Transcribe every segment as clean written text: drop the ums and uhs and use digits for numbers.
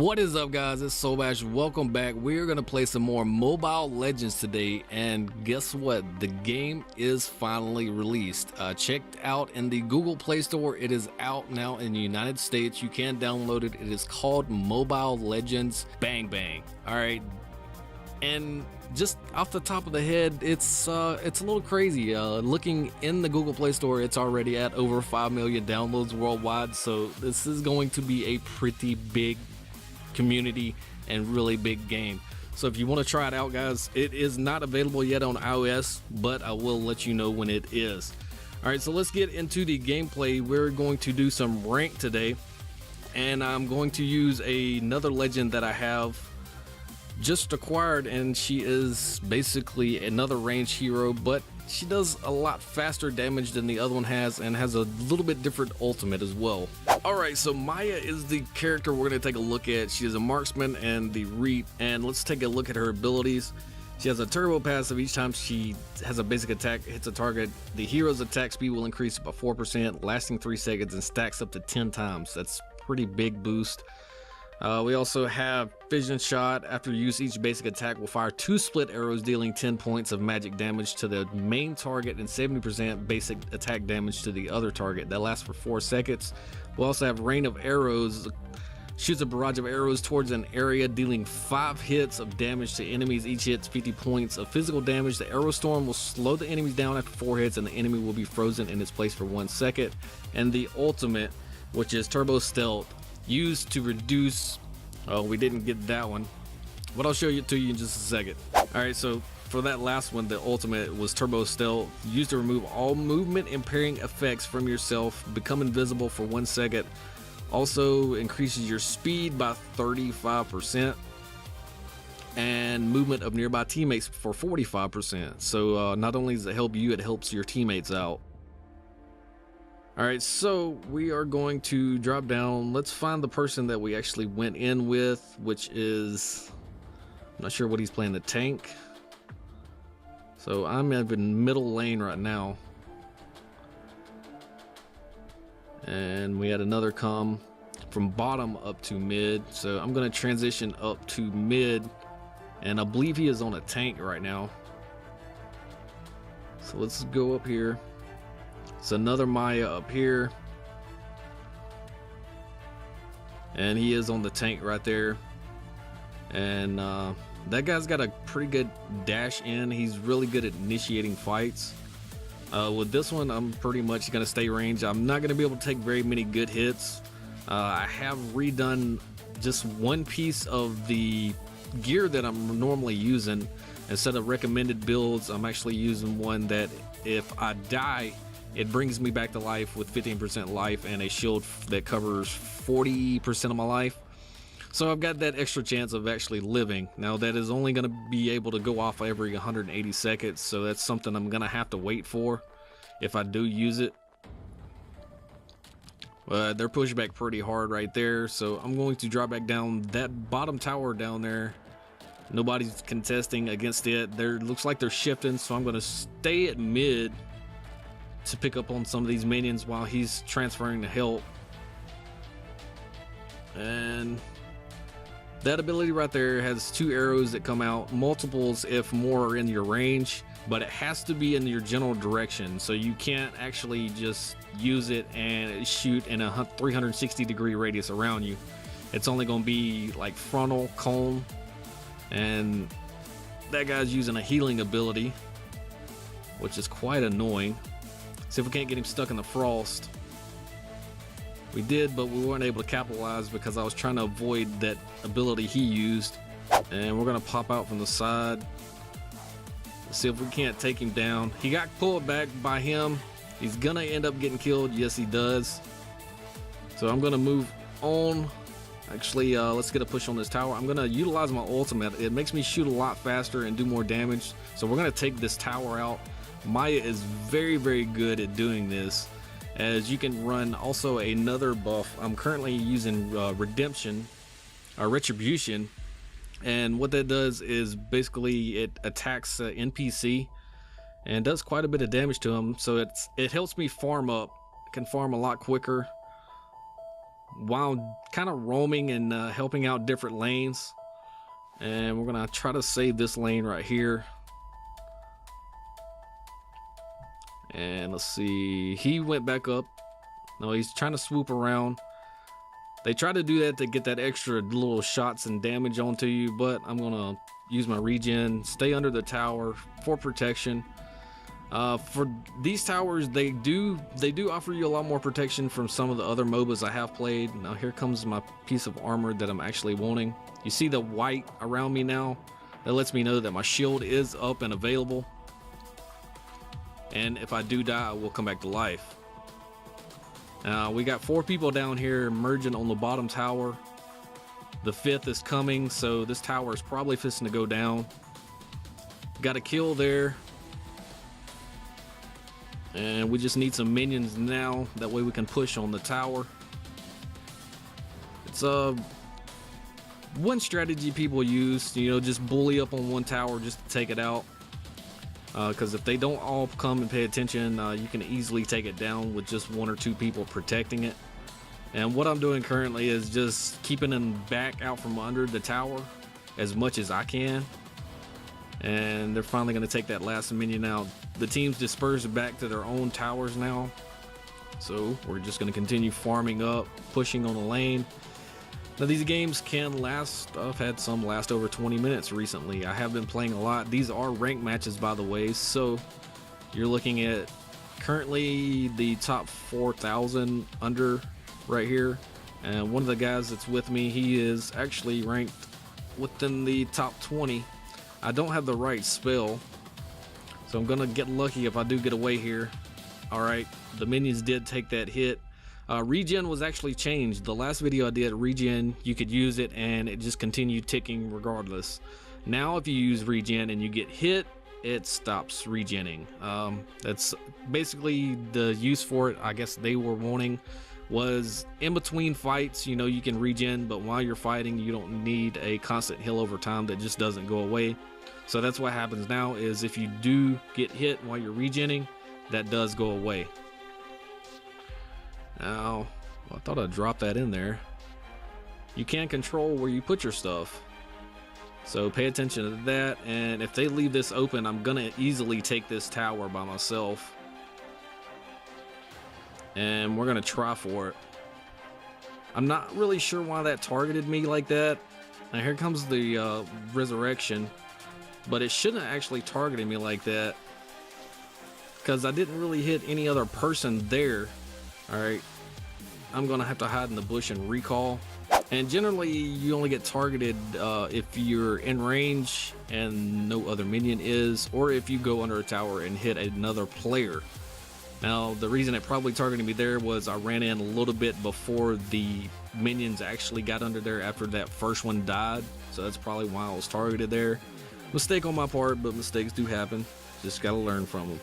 What is up, guys? It's Soulbash. Welcome back. We're gonna play some more Mobile Legends today, and guess what? The game is finally released. Checked out in the Google Play Store. It is out now in the United States. You can download it. It is called Mobile Legends Bang Bang. All right, and just off the top of the head, it's a little crazy. Looking in the Google Play Store, it's already at over 5 million downloads worldwide. So this is going to be a pretty big community and really big game. So if you want to try it out, guys, it is not available yet on iOS, but I will let you know when it is. All right, so let's get into the gameplay. We're going to do some rank today, and I'm going to use another legend that I have just acquired, and she is basically another ranged hero, but she does a lot faster damage than the other one has, and has a little bit different ultimate as well. Alright, so Miya is the character we're going to take a look at. She is a marksman and the reap, and let's take a look at her abilities. She has a turbo passive. Each time she has a basic attack hits a target, the hero's attack speed will increase by 4%, lasting 3 seconds, and stacks up to 10 times. That's pretty big boost. We also have Fission Shot. After use, each basic attack will fire 2 split arrows, dealing 10 points of magic damage to the main target and 70% basic attack damage to the other target. That lasts for 4 seconds. We also have Rain of Arrows. Shoots a barrage of arrows towards an area, dealing 5 hits of damage to enemies. Each hits 50 points of physical damage. The arrow storm will slow the enemies down after 4 hits, and the enemy will be frozen in its place for 1 second. And the ultimate, which is Turbo Stealth, used to reduce, oh, we didn't get that one, but I'll show it to you in just a second. Alright, so for that last one, the ultimate was Turbo Stealth, used to remove all movement impairing effects from yourself, become invisible for 1 second, also increases your speed by 35%, and movement of nearby teammates for 45%. So not only does it help you, it helps your teammates out. Alright, so we are going to drop down. Let's find the person that we actually went in with, which is, I'm not sure what he's playing, the tank. So I'm in middle lane right now. And we had another come from bottom up to mid. So I'm going to transition up to mid. And I believe he is on a tank right now. So let's go up here. It's another Miya up here, and he is on the tank right there. And that guy's got a pretty good dash in. He's really good at initiating fights. With this one, I'm pretty much gonna stay range. I'm not gonna be able to take very many good hits. I have redone just one piece of the gear that I'm normally using. Instead of recommended builds, I'm actually using one that if I die, it brings me back to life with 15% life and a shield that covers 40% of my life. So I've got that extra chance of actually living. Now that is only going to be able to go off every 180 seconds, so that's something I'm going to have to wait for if I do use it. They're pushed back pretty hard right there, so I'm going to drop back down that bottom tower down there. Nobody's contesting against it. There looks like they're shifting, so I'm going to stay at mid to pick up on some of these minions while he's transferring to help. And that ability right there has 2 arrows that come out, multiples if more are in your range, but it has to be in your general direction, so you can't actually just use it and shoot in a 360-degree radius around you. It's only going to be like frontal, cone, and that guy's using a healing ability, which is quite annoying. See if we can't get him stuck in the frost. We did, but we weren't able to capitalize because I was trying to avoid that ability he used. And we're gonna pop out from the side. Let's see if we can't take him down. He got pulled back by him. He's gonna end up getting killed. Yes, he does. So I'm gonna move on. Actually, let's get a push on this tower. I'm gonna utilize my ultimate. It makes me shoot a lot faster and do more damage. So we're gonna take this tower out. Miya is very, very good at doing this, as you can run also another buff. I'm currently using Retribution, and what that does is basically it attacks NPC and does quite a bit of damage to him. So it helps me farm up. I can farm a lot quicker. while kind of roaming and helping out different lanes. And we're gonna try to save this lane right here. And let's see, he went back up. No, he's trying to swoop around. They try to do that to get that extra little shots and damage onto you, but I'm gonna use my regen, stay under the tower for protection. For these towers, they do offer you a lot more protection from some of the other MOBAs I have played. Now here comes my piece of armor that I'm actually wanting. You see the white around me now? That lets me know that my shield is up and available. And if I do die, I will come back to life. Now we got 4 people down here merging on the bottom tower. The 5th is coming, so this tower is probably fixing to go down. Got a kill there. And we just need some minions now. That way we can push on the tower. It's one strategy people use, you know, just bully up on one tower just to take it out. Because if they don't all come and pay attention, you can easily take it down with just 1 or 2 people protecting it. And what I'm doing currently is just keeping them back out from under the tower as much as I can. And they're finally going to take that last minion out. The team's dispersed back to their own towers now. So we're just going to continue farming up, pushing on the lane. Now these games can last, I've had some last over 20 minutes recently. I have been playing a lot. These are ranked matches, by the way, so you're looking at currently the top 4,000 under right here. And one of the guys that's with me, he is actually ranked within the top 20. I don't have the right spell, so I'm gonna get lucky if I do get away here. All right, the minions did take that hit. Regen was actually changed. The last video I did, regen, you could use it and it just continued ticking regardless. Now if you use regen and you get hit, it stops regenning. That's basically the use for it. I guess they were wanting was in between fights, you know, you can regen, but while you're fighting, you don't need a constant heal over time that just doesn't go away. So that's what happens now, is if you do get hit while you're regenning, that does go away. Now, well, I thought I'd drop that in there. You can't control where you put your stuff, so pay attention to that. And if they leave this open, I'm gonna easily take this tower by myself, and we're gonna try for it. I'm not really sure why that targeted me like that. Now here comes the resurrection, but it shouldn't actually targeted me like that because I didn't really hit any other person there. All right, I'm gonna have to hide in the bush and recall. And generally you only get targeted if you're in range and no other minion is, or if you go under a tower and hit another player. Now the reason it probably targeted me there was I ran in a little bit before the minions actually got under there after that first one died, so that's probably why I was targeted there. Mistake on my part, but mistakes do happen. Just gotta learn from them.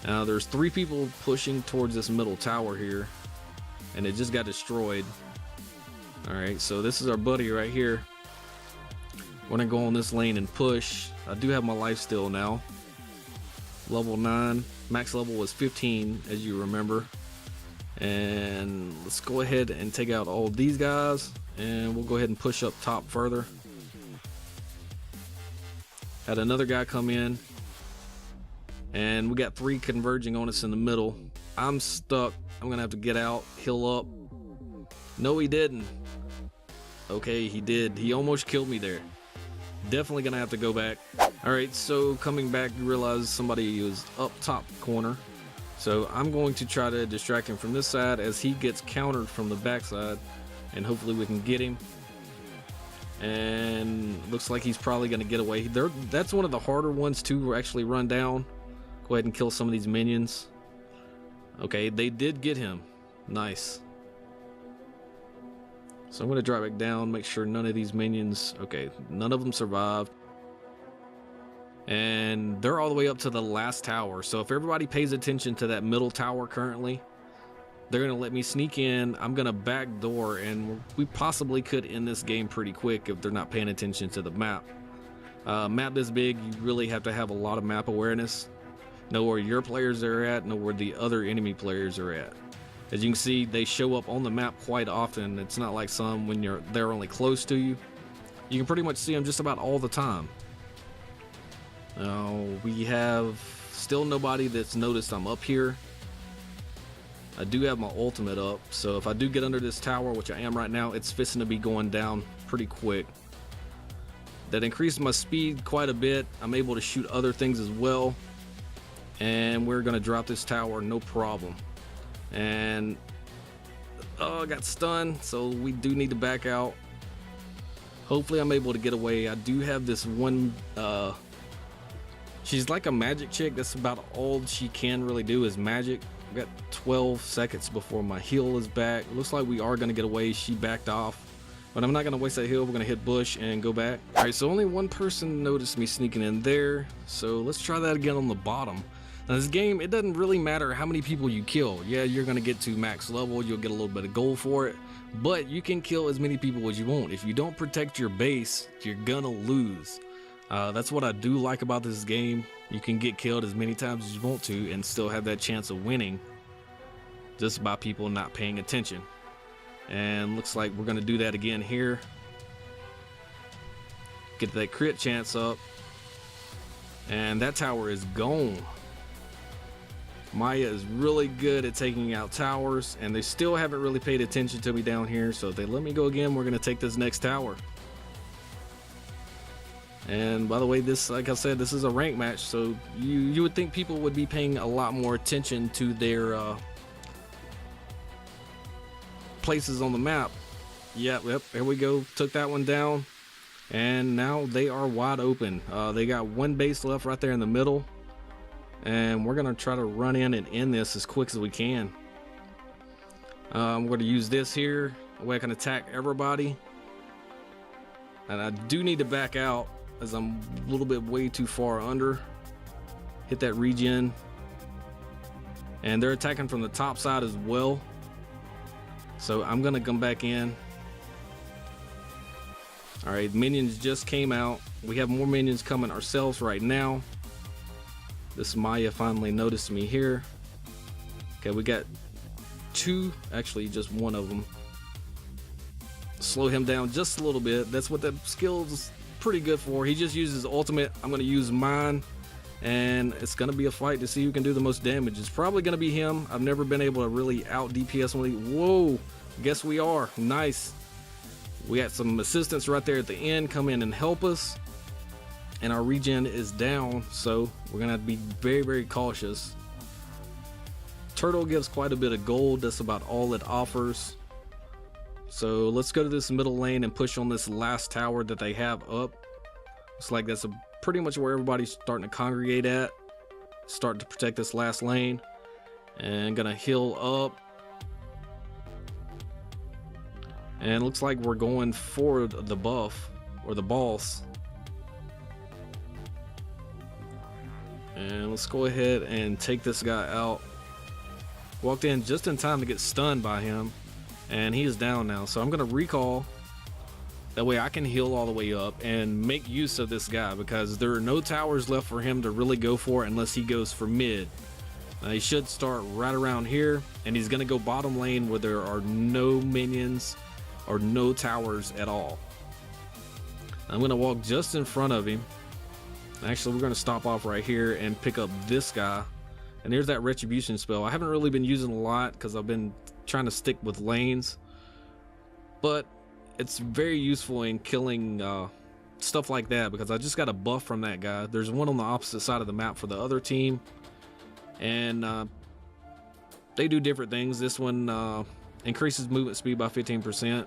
Now there's 3 people pushing towards this middle tower here, and it just got destroyed. All right, so this is our buddy right here. We're gonna go on this lane and push. I do have my life still now. Level 9, max level was 15, as you remember. And let's go ahead and take out all these guys, and we'll go ahead and push up top further. Had another guy come in, and we got 3 converging on us in the middle. I'm stuck. I'm gonna have to get out, heal up. No, he didn't. Okay, he did. He almost killed me there. Definitely gonna have to go back. All right, so coming back, you realize somebody was up top corner. So I'm going to try to distract him from this side as he gets countered from the backside, and hopefully we can get him. And looks like he's probably gonna get away. That's one of the harder ones to actually run down. Go ahead and kill some of these minions. Okay, they did get him. Nice. So I'm going to drop back down, make sure none of these minions, okay, none of them survived. And they're all the way up to the last tower. So if everybody pays attention to that middle tower currently, they're going to let me sneak in. I'm going to backdoor, and we possibly could end this game pretty quick if they're not paying attention to the map. Map this big, you really have to have a lot of map awareness. Know where your players are at, know where the other enemy players are at. As you can see, they show up on the map quite often. It's not like some when they're only close to you. You can pretty much see them just about all the time. Now, we have still nobody that's noticed I'm up here. I do have my ultimate up, so if I do get under this tower, which I am right now, it's fixing to be going down pretty quick. That increased my speed quite a bit. I'm able to shoot other things as well. And we're gonna drop this tower, no problem. And oh, I got stunned, so we do need to back out. Hopefully I'm able to get away. I do have this one, she's like a magic chick. That's about all she can really do is magic. I've got 12 seconds before my heal is back. Looks like we are gonna get away. She backed off, but I'm not gonna waste that heal. We're gonna hit bush and go back. All right, so only one person noticed me sneaking in there. So let's try that again on the bottom. Now this game, it doesn't really matter how many people you kill. Yeah, you're gonna get to max level, you'll get a little bit of gold for it, but you can kill as many people as you want. If you don't protect your base, you're gonna lose. That's what I do like about this game. You can get killed as many times as you want to and still have that chance of winning just by people not paying attention. And looks like we're gonna do that again here. Get that crit chance up, and that tower is gone. Miya is really good at taking out towers, and they still haven't really paid attention to me down here. So if they let me go again, we're gonna take this next tower. And by the way, this, like I said, this is a rank match, so you would think people would be paying a lot more attention to their places on the map. Yep, here we go. Took that one down, and now they are wide open. They got one base left right there in the middle. And we're gonna try to run in and end this as quick as we can. I'm going to use this here, that way I can attack everybody. And I do need to back out as I'm a little bit way too far under. Hit that regen. And they're attacking from the top side as well. So I'm gonna come back in. All right, minions just came out. We have more minions coming ourselves right now. This Miya finally noticed me here. Okay, we got two, actually just one of them. Slow him down just a little bit. That's what that skill is pretty good for. He just uses ultimate. I'm gonna use mine, and it's gonna be a fight to see who can do the most damage. It's probably gonna be him. I've never been able to really out DPS one. Whoa, guess we are. Nice. We got some assistance right there at the end. Come in and help us. And our regen is down, so we're gonna have to be very, very cautious. Turtle gives quite a bit of gold. That's about all it offers. So let's go to this middle lane and push on this last tower that they have up. Looks like that's pretty much where everybody's starting to congregate at. Start to protect this last lane. And gonna heal up. And looks like we're going for the buff, or the boss. And let's go ahead and take this guy out. Walked in just in time to get stunned by him, and he is down now. So I'm gonna recall. That way I can heal all the way up and make use of this guy, because there are no towers left for him to really go for unless he goes for mid. He should start right around here, and he's gonna go bottom lane where there are no minions or no towers at all. I'm gonna walk just in front of him. Actually, we're going to stop off right here and pick up this guy. And there's that retribution spell. I haven't really been using a lot because I've been trying to stick with lanes. But it's very useful in killing stuff like that, because I just got a buff from that guy. There's one on the opposite side of the map for the other team. And they do different things. This one increases movement speed by 15%.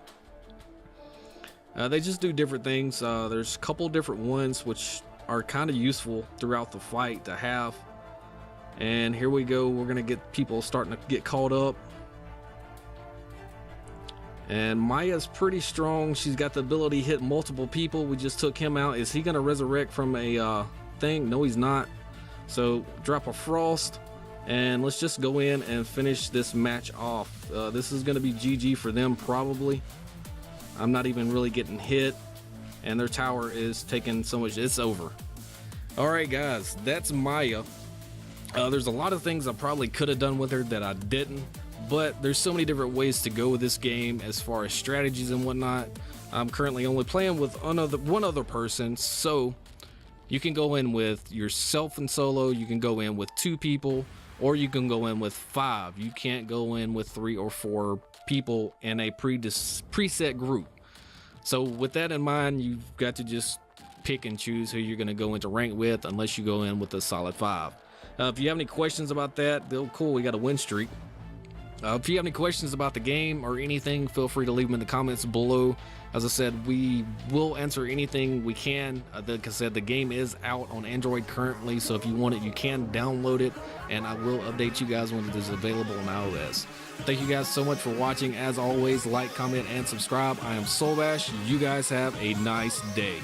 They just do different things. There's a couple different ones which are kind of useful throughout the fight to have. And here we go. We're gonna get people starting to get caught up. And Miya's pretty strong. She's got the ability to hit multiple people. We just took him out. Is he gonna resurrect from a thing? No, he's not. So drop a frost, and let's just go in and finish this match off. This is gonna be GG for them probably. I'm not even really getting hit, and their tower is taking so much. It's over. All right, guys, that's Miya. There's a lot of things I probably could have done with her that I didn't, but there's so many different ways to go with this game as far as strategies and whatnot. I'm currently only playing with one other person, so you can go in with yourself in solo, you can go in with 2 people, or you can go in with 5. You can't go in with 3 or 4 people in a preset group. So with that in mind, you've got to just pick and choose who you're going to go into rank with, unless you go in with a solid 5. If you have any questions about that, cool, we got a win streak. If you have any questions about the game or anything, feel free to leave them in the comments below. As I said, we will answer anything we can. Like I said, the game is out on Android currently, so if you want it, you can download it, and I will update you guys when it is available on iOS. Thank you guys so much for watching. As always, like, comment, and subscribe. I am Soulbash. You guys have a nice day.